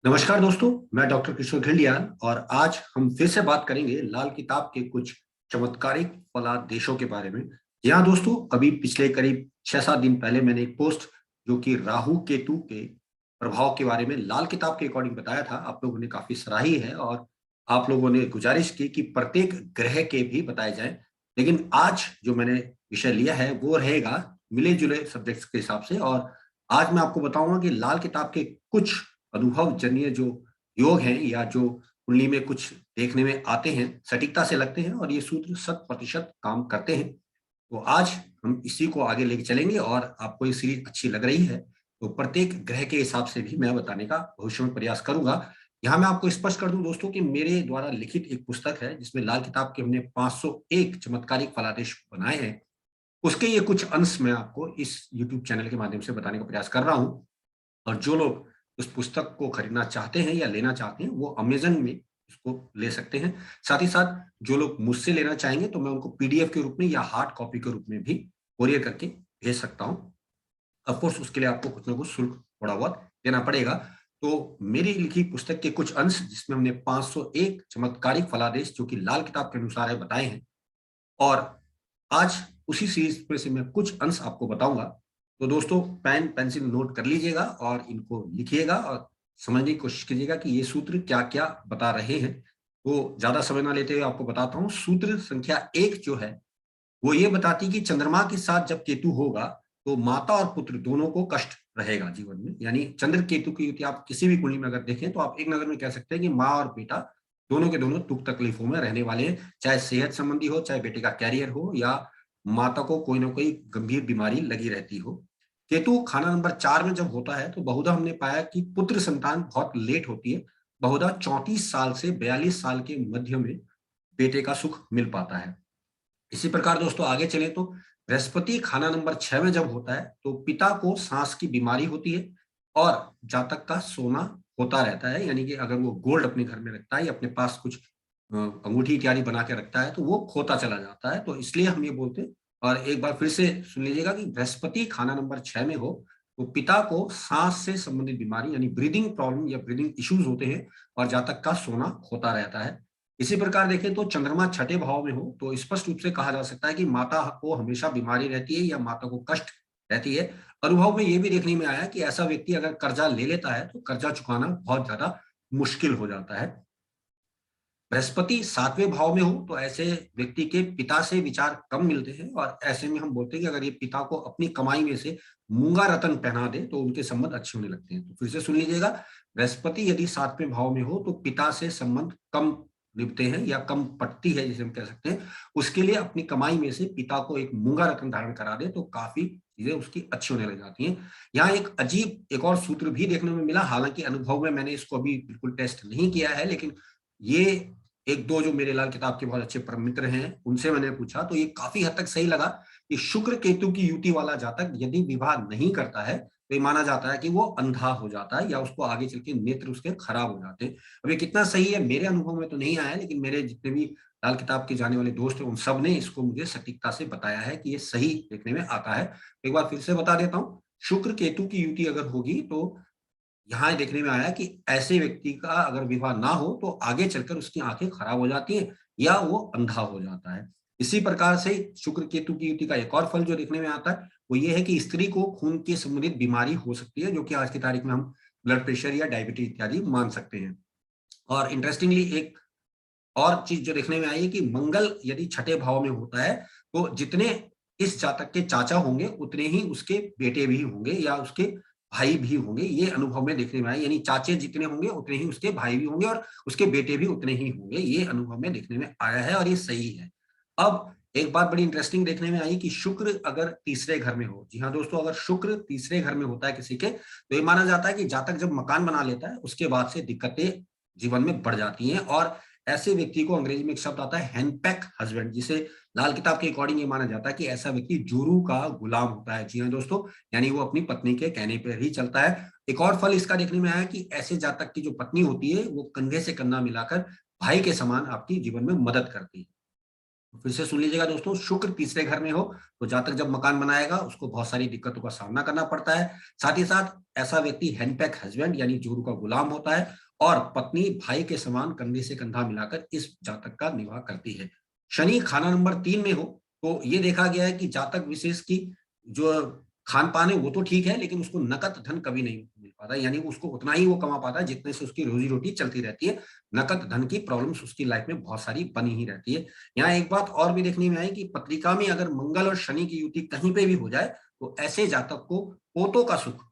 नमस्कार दोस्तों, मैं डॉक्टर किशोर घिल्डियाल और आज हम फिर से बात करेंगे लाल किताब के कुछ चमत्कारिक फलादेशों के बारे में। जी हाँ दोस्तों, अभी पिछले करीब 6-7 दिन पहले मैंने एक पोस्ट जो कि राहु केतु के प्रभाव के बारे में लाल किताब के अकॉर्डिंग बताया था। आप लोगों ने काफी सराही है और आप लोगों ने गुजारिश की कि प्रत्येक ग्रह के भी बताए जाएं। लेकिन आज जो मैंने विषय लिया है वो रहेगा मिले जुले सब्जेक्ट्स के हिसाब से। और आज मैं आपको बताऊंगा कि लाल किताब के कुछ अनुभवजन्य जो योग हैं या जो कुंडली में कुछ देखने में आते हैं, सटीकता से लगते हैं और ये सूत्र 100% काम करते हैं। तो आज हम इसी को आगे लेके चलेंगे और आपको ये सीरीज अच्छी लग रही है तो प्रत्येक ग्रह के हिसाब से भी मैं बताने का भविष्य में प्रयास करूंगा। यहाँ मैं आपको स्पष्ट कर दूं दोस्तों कि मेरे द्वारा लिखित एक पुस्तक है जिसमें लाल किताब के हमने 501 चमत्कारिक फलादेश बनाए हैं। उसके ये कुछ अंश मैं आपको इस यूट्यूब चैनल के माध्यम से बताने का प्रयास कर रहा हूँ। और जो लोग उस पुस्तक को खरीदना चाहते हैं या लेना चाहते हैं वो अमेज़न में उसको ले सकते हैं। साथ ही साथ जो लोग मुझसे लेना चाहेंगे तो मैं उनको पीडीएफ के रूप में या हार्ड कॉपी के रूप में भी कोरियर करके भेज सकता हूँ। ऑफ कोर्स उसके लिए आपको कुछ ना कुछ शुल्क थोड़ा बहुत देना पड़ेगा। तो मेरी लिखी पुस्तक के कुछ अंश जिसमें हमने 501 चमत्कारिक फलादेश जो कि लाल किताब के अनुसार है बताए हैं। और आज उसी सीरीज में से मैं कुछ अंश आपको बताऊंगा। तो दोस्तों पेन पेंसिल नोट कर लीजिएगा और इनको लिखिएगा और समझने की कोशिश कीजिएगा कि ये सूत्र क्या क्या बता रहे हैं। तो ज्यादा समय ना लेते हुए आपको बताता हूँ। सूत्र संख्या 1 जो है वो ये बताती है कि चंद्रमा के साथ जब केतु होगा तो माता और पुत्र दोनों को कष्ट रहेगा जीवन में। यानी चंद्र केतु की युति आप किसी भी कुंडली में अगर देखें तो आप एक नजर में कह सकते हैं कि माँ और बेटा दोनों के दोनों दुख तकलीफों में रहने वाले हैं, चाहे सेहत संबंधी हो, चाहे बेटे का कैरियर हो या माता को कोई ना कोई गंभीर बीमारी लगी रहती हो। केतु खाना नंबर 4 में जब होता है तो बहुधा हमने पाया कि पुत्र संतान बहुत लेट होती है। बहुधा 34 साल से 42 साल के मध्य में बेटे का सुख मिल पाता है। इसी प्रकार दोस्तों आगे चले तो बृहस्पति खाना नंबर 6 में जब होता है तो पिता को सांस की बीमारी होती है और जातक का सोना होता रहता है। यानी कि अगर वो गोल्ड अपने घर में रखता है या अपने पास कुछ अंगूठी इत्यादि बना के रखता है तो वो खोता चला जाता है। तो इसलिए हम ये बोलते हैं। और एक बार फिर से सुन लीजिएगा कि बृहस्पति खाना नंबर 6 में हो तो पिता को सांस से संबंधित बीमारी यानी ब्रीदिंग प्रॉब्लम या ब्रीदिंग इश्यूज होते हैं और जातक का सोना होता रहता है। इसी प्रकार देखें तो चंद्रमा छठे भाव में हो तो स्पष्ट रूप से कहा जा सकता है कि माता को हमेशा बीमारी रहती है या माता को कष्ट रहती है। अनुभव में ये भी देखने में आया कि ऐसा व्यक्ति अगर कर्जा ले लेता है तो कर्जा चुकाना बहुत ज्यादा मुश्किल हो जाता है। बृहस्पति 7वें भाव में हो तो ऐसे व्यक्ति के पिता से विचार कम मिलते हैं और ऐसे में हम बोलते हैं कि अगर ये पिता को अपनी कमाई में से मूंगा रतन पहना दे तो उनके संबंध अच्छे होने लगते हैं। तो फिर से सुन लीजिएगा, बृहस्पति यदि 7वें भाव में हो तो पिता से संबंध कम निभते हैं या कम पटती है जिसे हम कह सकते हैं। उसके लिए अपनी कमाई में से पिता को एक मूंगा रतन धारण करा दे तो काफी चीजें उसकी अच्छी होने लग जाती हैं। यहाँ एक अजीब एक और सूत्र भी देखने में मिला, हालांकि अनुभव में मैंने इसको अभी बिल्कुल टेस्ट नहीं किया है, लेकिन ये एक दो जो मेरे लाल किताब के बहुत अच्छे परम मित्र हैं उनसे मैंने पूछा तो ये काफी हद तक सही लगा कि शुक्र केतु की युति वाला जातक यदि विवाह नहीं करता है तो ये माना जाता है कि वो अंधा हो जाता है या उसको आगे चल के नेत्र उसके खराब हो जाते हैं। अब ये कितना सही है मेरे अनुभव में तो नहीं आया, लेकिन मेरे जितने भी लाल किताब के जाने वाले दोस्त हैं उन सब ने इसको मुझे सटीकता से बताया है कि ये सही देखने में आता है। एक बार फिर से बता देता हूँ, शुक्र केतु की युति अगर होगी तो यहाँ देखने में आया कि ऐसे व्यक्ति का अगर विवाह ना हो तो आगे चलकर उसकी आंखें खराब हो जाती हैं या वो अंधा हो जाता है। इसी प्रकार से शुक्र केतु की युति का एक और फल जो देखने में आता है वो ये है कि स्त्री को खून के संबंधित बीमारी हो सकती है, जो कि आज की तारीख में हम ब्लड प्रेशर या डायबिटीज इत्यादि मान सकते हैं। और इंटरेस्टिंगली एक और चीज जो देखने में आई है कि मंगल यदि छठे भाव में होता है तो जितने इस जातक के चाचा होंगे उतने ही उसके बेटे भी होंगे या उसके भाई भी होंगे। ये अनुभव में देखने में आया, यानी चाचे जितने होंगे उतने ही उसके भाई भी होंगे और उसके बेटे भी उतने ही होंगे। ये अनुभव में देखने में आया है और ये सही है। अब एक बात बड़ी इंटरेस्टिंग देखने में आई कि शुक्र अगर तीसरे घर में हो, जी हाँ दोस्तों, अगर शुक्र तीसरे घर में होता है किसी के तो ये माना जाता है कि जातक जब मकान बना लेता है उसके बाद से दिक्कतें जीवन में बढ़ जाती हैं। और ऐसे व्यक्ति को अंग्रेजी में एक शब्द आता है हैंडपैक हस्बैंड, जिसे लाल किताब के अकॉर्डिंग ये माना जाता है कि ऐसा व्यक्ति जोरू का गुलाम होता है। जी हाँ दोस्तों, यानी वो अपनी पत्नी के कहने पर ही चलता है। एक और फल इसका देखने में आया कि ऐसे जातक की जो पत्नी होती है वो कंधे से कंधा मिलाकर भाई के समान आपकी जीवन में मदद करती है। फिर से सुन लीजिएगा दोस्तों, शुक्र तीसरे घर में हो तो जातक जब मकान बनाएगा उसको बहुत सारी दिक्कतों का सामना करना पड़ता है। साथ ही साथ ऐसा व्यक्ति हैंडपैक हस्बैंड यानी जोरू का गुलाम होता है, और पत्नी भाई के समान कंधे से कंधा मिलाकर इस जातक का निर्वाह करती है। शनि खाना नंबर 3 में हो तो ये देखा गया है कि जातक विशेष की जो खान पान है वो तो ठीक है, लेकिन उसको नकद धन कभी नहीं मिल पाता, यानी उसको उतना ही वो कमा पाता है जितने से उसकी रोजी रोटी चलती रहती है। नकद धन की प्रॉब्लम्स उसकी लाइफ में बहुत सारी बनी ही रहती है। यहाँ एक बात और भी देखने में आई कि पत्रिका में अगर मंगल और शनि की युति कहीं पे भी हो जाए तो ऐसे जातक को पोतों का सुख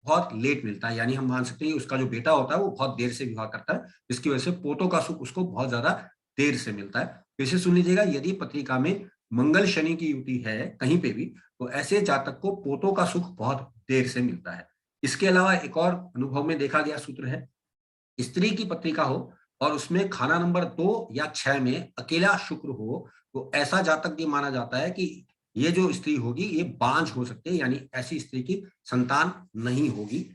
बहुत लेट मिलता है, यानी हम मान सकते हैं उसका जो बेटा होता है वो बहुत देर से विवाह करता है, जिसकी वजह से पोतों का सुख उसको बहुत ज्यादा देर से मिलता है। फिर से सुन लीजिएगा, यदि पत्रिका में मंगल शनि की युति है कहीं पे भी तो ऐसे जातक को पोतों का सुख बहुत देर से मिलता है। इसके अलावा एक और अनुभव में देखा गया सूत्र है, स्त्री की पत्रिका हो और उसमें खाना नंबर 2 या 6 में अकेला शुक्र हो तो ऐसा जातक भी माना जाता है कि ये जो स्त्री होगी ये बांझ हो सकती है, यानी ऐसी स्त्री की संतान नहीं होगी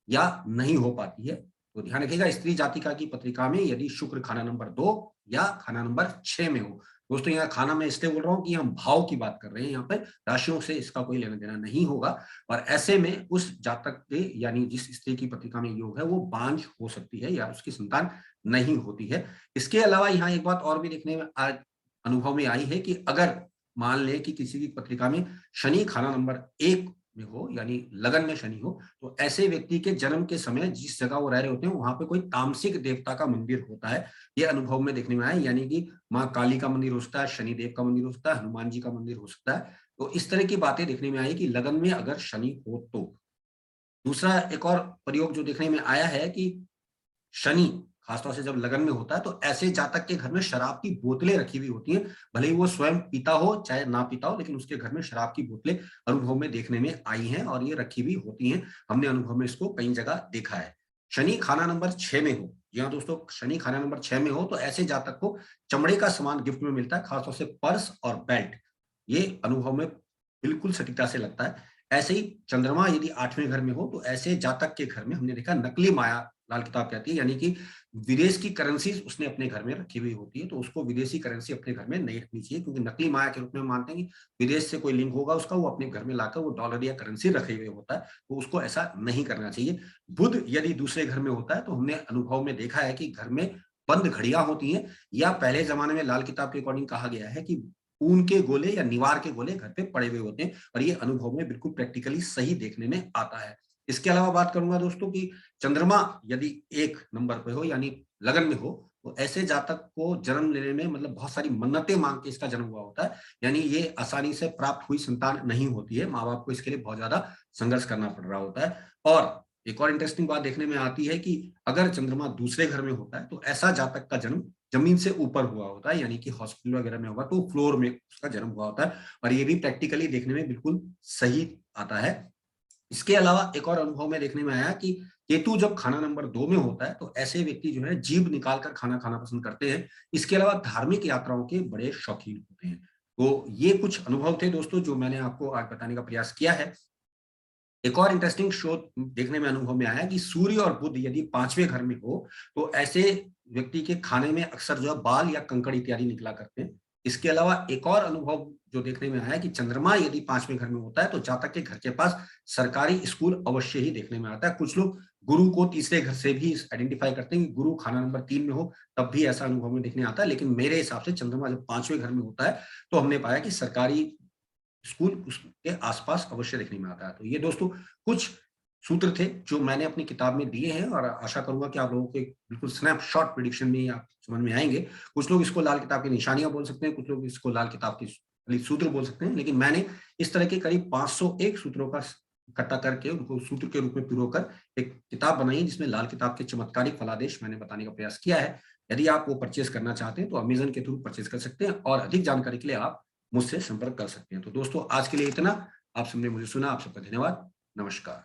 या नहीं हो पाती है। तो ध्यान रखिएगा, स्त्री जातिका की पत्रिका में यदि शुक्र खाना नंबर 2 या खाना नंबर 6 में हो। दोस्तों यहाँ खाना मैं इसलिए बोल रहा हूँ कि हम भाव की बात कर रहे हैं, यहाँ पे राशियों से इसका कोई लेना देना नहीं होगा। और ऐसे में उस जातक के यानी जिस स्त्री की पत्रिका में योग है वो बांझ हो सकती है या उसकी संतान नहीं होती है। इसके अलावा यहाँ एक बात और भी देखने में अनुभव में आई है कि अगर मान लें कि किसी की पत्रिका में शनि खाना नंबर 1 में हो यानी लगन में शनि हो तो ऐसे व्यक्ति के जन्म के समय जिस जगह वो रह रहे होते हैं वहां पे कोई तामसिक देवता का मंदिर होता है। ये अनुभव में देखने में आया, यानी कि माँ काली का मंदिर हो सकता है, शनिदेव का मंदिर हो सकता है, हनुमान जी का मंदिर हो सकता है। तो इस तरह की बातें देखने में आई कि लगन में अगर शनि हो तो। दूसरा एक और प्रयोग जो देखने में आया है कि शनि खासतौर से जब लगन में होता है तो ऐसे जातक के घर में शराब की बोतलें रखी हुई होती हैं, भले ही वो स्वयं पीता हो चाहे ना पीता हो, लेकिन उसके घर में शराब की बोतलें अनुभव में देखने में आई हैं और ये रखी हुई होती हैं। हमने अनुभव में इसको कई जगह देखा है। शनि खाना नंबर 6 में हो, जी हाँ दोस्तों, शनि खाना नंबर 6 में हो तो ऐसे जातक को चमड़े का सामान गिफ्ट में मिलता है, खासतौर से पर्स और बेल्ट। ये अनुभव में बिल्कुल सटीकता से लगता है। ऐसे ही चंद्रमा यदि 8वें घर में हो तो ऐसे जातक के घर में हमने देखा नकली माया लाल किताब कहती है, यानी कि विदेश की करेंसीज उसने अपने घर में रखी हुई होती है, तो उसको विदेशी करेंसी अपने घर में नहीं रखनी चाहिए, क्योंकि नकली माया के रूप में मानते हैं कि विदेश से कोई लिंक होगा उसका, वो अपने घर में लाकर वो डॉलर या करेंसी रखे हुए होता है, तो उसको ऐसा नहीं करना चाहिए। बुध यदि दूसरे घर में होता है तो हमने अनुभव में देखा है कि घर में बंद घड़ियां होती हैं, या पहले जमाने में लाल किताब के अकॉर्डिंग कहा गया है कि ऊन के गोले या निवार के गोले घर पे पड़े हुए होते हैं, और ये अनुभव में बिल्कुल प्रैक्टिकली सही देखने में आता है। इसके अलावा बात करूंगा दोस्तों कि चंद्रमा यदि 1 नंबर पे हो यानी लगन में हो तो ऐसे जातक को जन्म लेने में मतलब बहुत सारी मन्नतें मांग के इसका जन्म हुआ होता है, यानी ये आसानी से प्राप्त हुई संतान नहीं होती है, माँ बाप को इसके लिए बहुत ज्यादा संघर्ष करना पड़ रहा होता है। और एक और इंटरेस्टिंग बात देखने में आती है कि अगर चंद्रमा दूसरे घर में होता है तो ऐसा जातक का जन्म जमीन से ऊपर हुआ होता है, यानी कि हॉस्पिटल वगैरह में होगा तो फ्लोर में उसका जन्म हुआ होता है, और ये भी प्रैक्टिकली देखने में बिल्कुल सही आता है। इसके अलावा एक और अनुभव में देखने में आया कि केतु जब खाना नंबर 2 में होता है तो ऐसे व्यक्ति जो है जीभ निकाल कर खाना खाना पसंद करते हैं। इसके अलावा धार्मिक यात्राओं के बड़े शौकीन होते हैं। तो ये कुछ अनुभव थे दोस्तों जो मैंने आपको आज बताने का प्रयास किया है। एक और इंटरेस्टिंग शो देखने में अनुभव में आया कि सूर्य और बुध यदि 5वें घर में हो तो ऐसे व्यक्ति के खाने में अक्सर जो है बाल या कंकड़ इत्यादि निकला करते हैं। इसके अलावा एक और अनुभव जो देखने में आया कि चंद्रमा यदि 5वें घर में होता है तो जातक के घर के पास सरकारी स्कूल अवश्य ही देखने में आता है। कुछ लोग गुरु को तीसरे घर से भी आइडेंटिफाई करते हैं कि गुरु खाना नंबर 3 में हो तब भी ऐसा अनुभव में देखने आता है, लेकिन मेरे हिसाब से चंद्रमा जब 5वें घर में होता है तो हमने पाया कि सरकारी स्कूल उसके आसपास अवश्य देखने में आता है। तो ये दोस्तों कुछ सूत्र थे जो मैंने अपनी किताब में दिए हैं, और आशा करूंगा कि आप लोगों के बिल्कुल स्नैपशॉट प्रेडिक्शन में आप समझ में आएंगे। कुछ लोग इसको लाल किताब की निशानियां बोल सकते हैं, कुछ लोग इसको लाल किताब की सूत्र बोल सकते हैं, लेकिन मैंने इस तरह के करीब 501 सूत्रों का इकट्ठा करके उनको सूत्र के रूप में पिरोकर एक किताब बनाई है जिसमें लाल किताब के चमत्कारिक फलादेश मैंने बताने का प्रयास किया है। यदि आप वो परचेज करना चाहते हैं तो अमेजन के थ्रू परचेज कर सकते हैं, और अधिक जानकारी के लिए आप मुझसे संपर्क कर सकते हैं। तो दोस्तों आज के लिए इतना। आप सबने मुझे सुना, आप सबका धन्यवाद। नमस्कार।